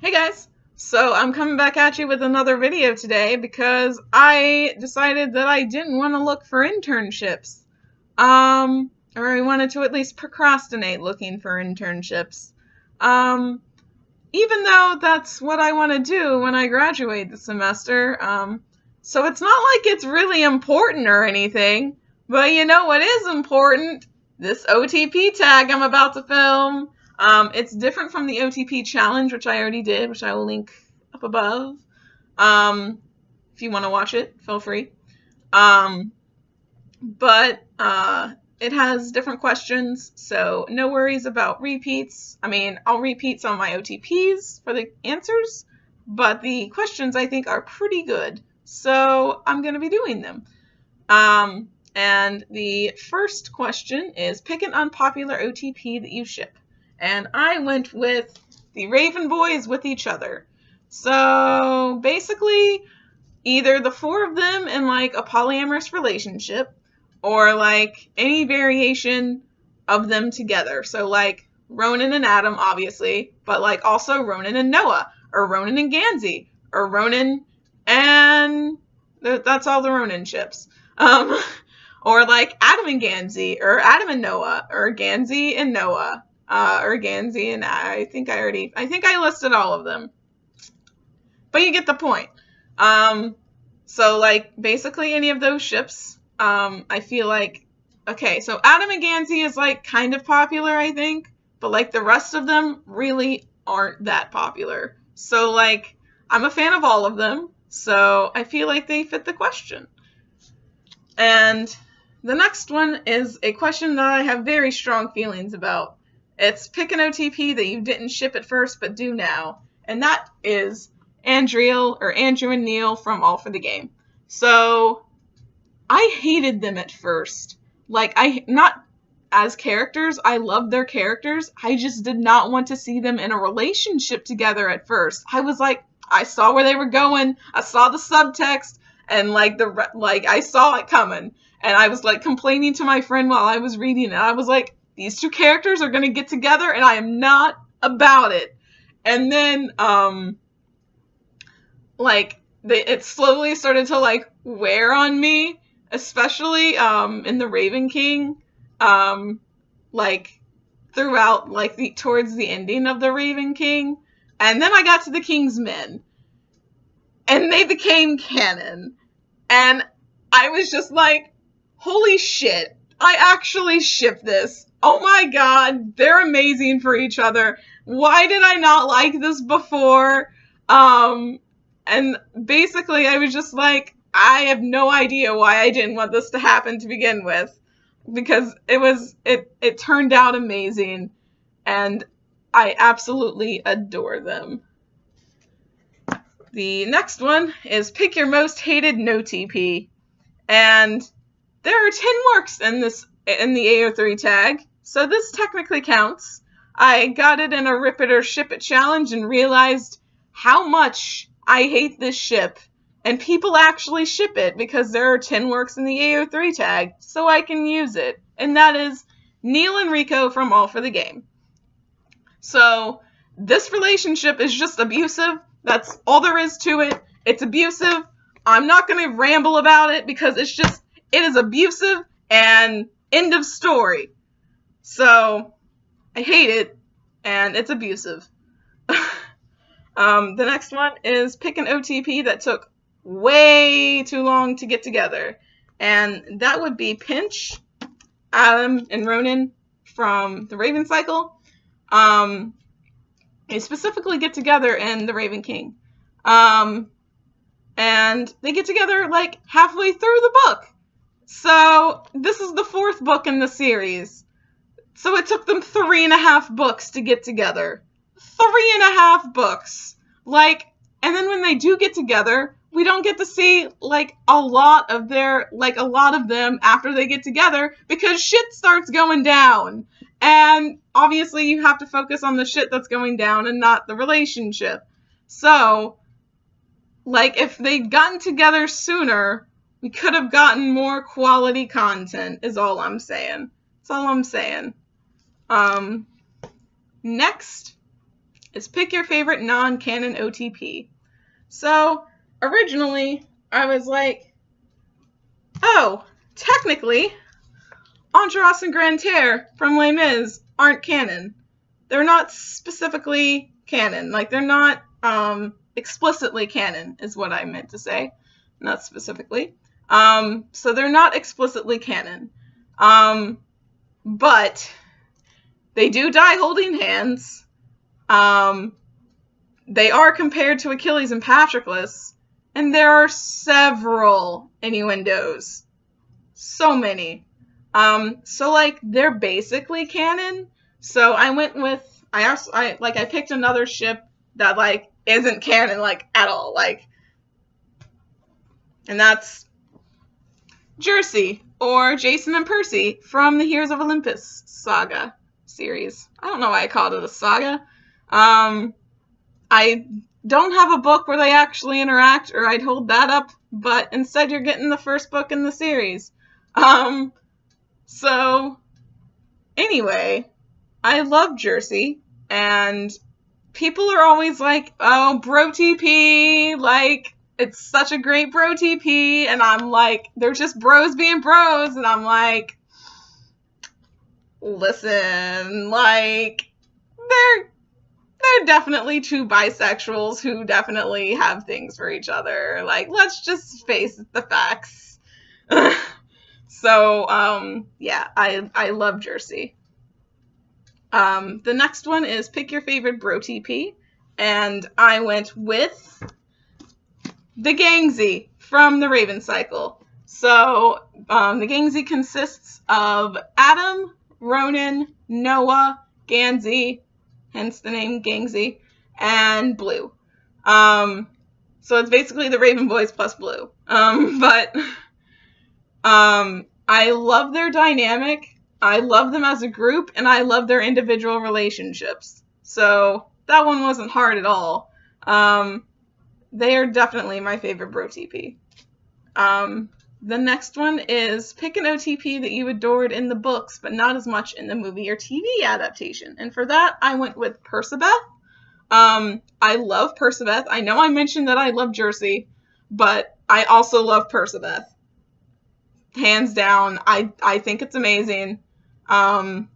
Hey guys! So I'm coming back at you with another video today because I decided that I didn't want to look for internships. Or I wanted to at least procrastinate looking for internships. Um, Even though that's what I want to do when I graduate this semester. So it's not like it's really important or anything, but you know what is important? This OTP tag I'm about to film. It's different from the OTP challenge, which I already did, which I will link up above. Um, if you want to watch it, feel free. But it has different questions, so no worries about repeats. I mean, I'll repeat some of my OTPs for the answers, but the questions I think are pretty good, so I'm going to be doing them. And the first question is, pick an unpopular OTP that you ship. And I went with the Raven Boys with each other. So basically, either the four of them in like a polyamorous relationship, or like any variation of them together. So like Ronan and Adam, obviously, but like also Ronan and Noah, or Ronan and Gansey, or Ronan and that's all the Ronan ships. Or like Adam and Gansey, or Adam and Noah, or Gansey and Noah, or Gansey and I think I listed all of them. But you get the point. So like basically any of those ships, I feel like, okay, so Adam and Gansey is like kind of popular, I think, but like the rest of them really aren't that popular. So like I'm a fan of all of them, so I feel like they fit the question. And the next one is a question that I have very strong feelings about. It's pick an OTP that you didn't ship at first but do now, and that is Andrew and Neil from All for the Game. So I hated them at first. Like, not as characters, I loved their characters. I just did not want to see them in a relationship together at first. I was like, I saw where they were going. I saw the subtext, and like I saw it coming. And I was like complaining to my friend while I was reading it. I was like, these two characters are gonna get together, and I am not about it. And then it slowly started to like wear on me, especially in the Raven King, like throughout like towards the ending of the Raven King. And then I got to the King's Men, and they became canon, and I was just like, holy shit, I actually ship this. Oh my god, they're amazing for each other. Why did I not like this before? And basically I was just like, I have no idea why I didn't want this to happen to begin with, because it turned out amazing, and I absolutely adore them. The next one is pick your most hated no TP. And there are 10 marks in the AO3 tag, so this technically counts. I got it in a Rip It or Ship It challenge and realized how much I hate this ship, and people actually ship it because there are 10 works in the AO3 tag, so I can use it. And that is Neil and Rico from All for the Game. So this relationship is just abusive. That's all there is to it. It's abusive. I'm not going to ramble about it because it is abusive, and end of story. So I hate it, and it's abusive. The next one is pick an OTP that took way too long to get together. And that would be Pinch, Adam, and Ronan from the Raven Cycle. They specifically get together in the Raven King. And they get together like halfway through the book. So this is the 4th book in the series. So it took them 3.5 books to get together. 3.5 books. Like, and then when they do get together, we don't get to see like a lot of them after they get together, because shit starts going down. And obviously you have to focus on the shit that's going down and not the relationship. So, like, if they'd gotten together sooner, we could have gotten more quality content, is all I'm saying. That's all I'm saying. Next is pick your favorite non-canon OTP. So, originally, I was like, oh, technically, Enjolras and Grantaire from Les Mis aren't canon. They're not specifically canon. Like, they're not explicitly canon, is what I meant to say. Not specifically. So they're not explicitly canon. But they do die holding hands. They are compared to Achilles and Patroclus. And there are several innuendos. So many. So, like, they're basically canon. So I went with, I picked another ship that, like, isn't canon, like, at all. Like, and that's Jersey, or Jason and Percy from the Heroes of Olympus saga series. I don't know why I called it a saga. I don't have a book where they actually interact, or I'd hold that up, but instead you're getting the first book in the series. So, anyway, I love Jersey, and people are always like, oh, bro TP, like, it's such a great bro TP, and I'm like, they're just bros being bros, and I'm like, listen, like, they're definitely two bisexuals who definitely have things for each other. Like, let's just face the facts. So, yeah, I love Jersey. The next one is pick your favorite bro TP, and I went with the Gangzy from the Raven Cycle. So, the Gangzy consists of Adam, Ronan, Noah, Gansey, hence the name Gangzy, and Blue. So it's basically the Raven Boys plus Blue. I love their dynamic. I love them as a group, and I love their individual relationships. So that one wasn't hard at all. They are definitely my favorite bro TP. The next one is pick an OTP that you adored in the books, but not as much in the movie or TV adaptation. And for that, I went with Percybeth. I love Percybeth. I know I mentioned that I love Jersey, but I also love Percybeth. Hands down, I think it's amazing. And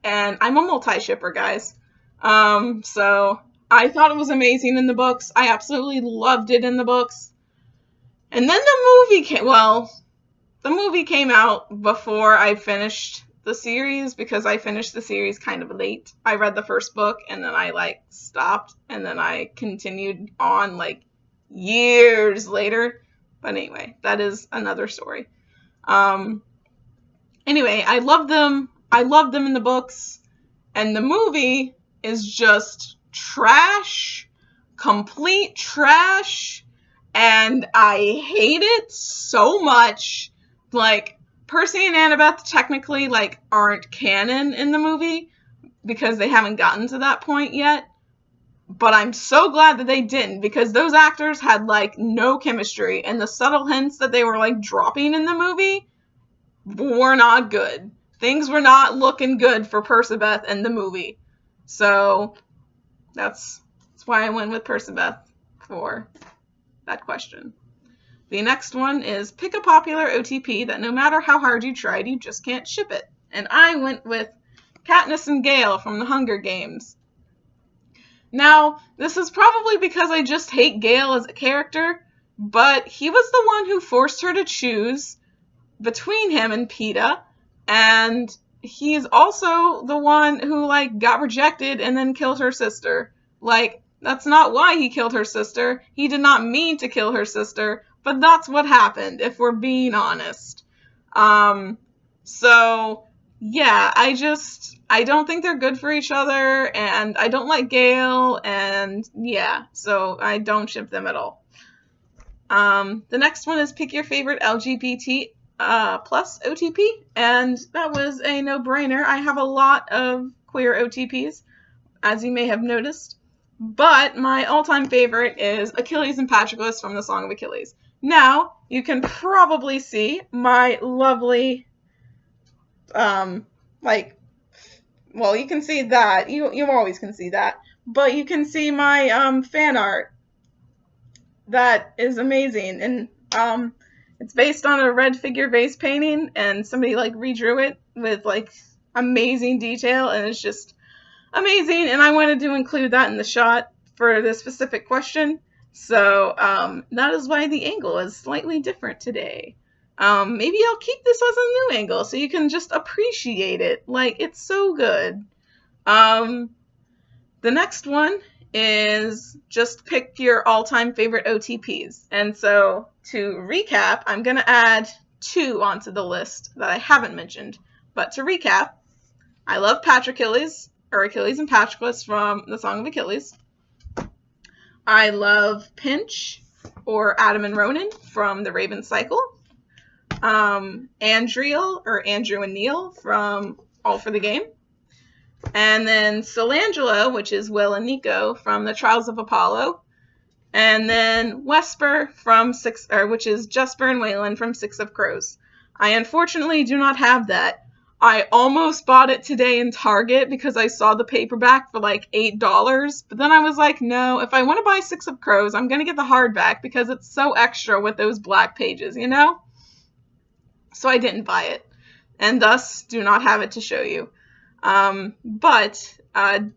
I'm a multi-shipper, guys. So I thought it was amazing in the books. I absolutely loved it in the books. And then the movie came out before I finished the series, because I finished the series kind of late. I read the first book, and then I, like, stopped, and then I continued on, like, years later. But anyway, that is another story. Anyway, I love them. I love them in the books, and the movie is just trash, complete trash. And I hate it so much. Like, Percy and Annabeth technically, like, aren't canon in the movie because they haven't gotten to that point yet. But I'm so glad that they didn't, because those actors had, like, no chemistry. And the subtle hints that they were, like, dropping in the movie were not good. Things were not looking good for Percybeth in the movie. So, that's why I went with Percybeth for that question. The next one is pick a popular OTP that no matter how hard you tried, you just can't ship it. And I went with Katniss and Gale from the Hunger Games. Now, this is probably because I just hate Gale as a character, but he was the one who forced her to choose between him and Peeta, and he's also the one who, like, got rejected and then killed her sister. Like, that's not why he killed her sister. He did not mean to kill her sister, but that's what happened, if we're being honest. So, yeah, I don't think they're good for each other, and I don't like Gale, and yeah, so I don't ship them at all. The next one is pick your favorite LGBT plus OTP, and that was a no-brainer. I have a lot of queer OTPs, as you may have noticed. But my all-time favorite is Achilles and Patroclus from the Song of Achilles. Now, you can probably see my lovely, you can see that. You always can see that. but you can see my fan art. That is amazing, and it's based on a red figure vase painting, and somebody like redrew it with like amazing detail, and it's just amazing, and I wanted to include that in the shot for this specific question. So that is why the angle is slightly different today. Maybe I'll keep this as a new angle so you can just appreciate it. Like, it's so good. The next one is just pick your all-time favorite OTPs. And so to recap, I'm going to add 2 onto the list that I haven't mentioned. But to recap, I love Achilles, or Achilles and Patroclus from the Song of Achilles. I love Pinch, or Adam and Ronan from the Raven Cycle. Andriel, or Andrew and Neil from All for the Game. And then Solangela, which is Will and Nico from the Trials of Apollo. And then Wesper from which is Jesper and Waylon from Six of Crows. I unfortunately do not have that. I almost bought it today in Target because I saw the paperback for like $8, but then I was like, no, if I want to buy Six of Crows, I'm going to get the hardback because it's so extra with those black pages, you know? So I didn't buy it, and thus do not have it to show you. But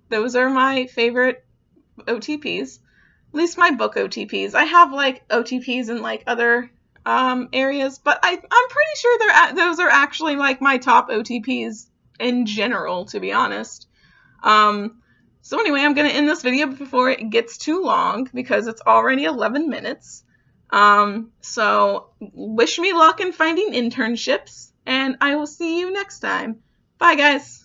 those are my favorite OTPs, at least my book OTPs. I have like OTPs in like other areas, but I'm pretty sure those are actually like my top OTPs in general, to be honest. So anyway, I'm going to end this video before it gets too long because it's already 11 minutes. So wish me luck in finding internships, and I will see you next time. Bye, guys.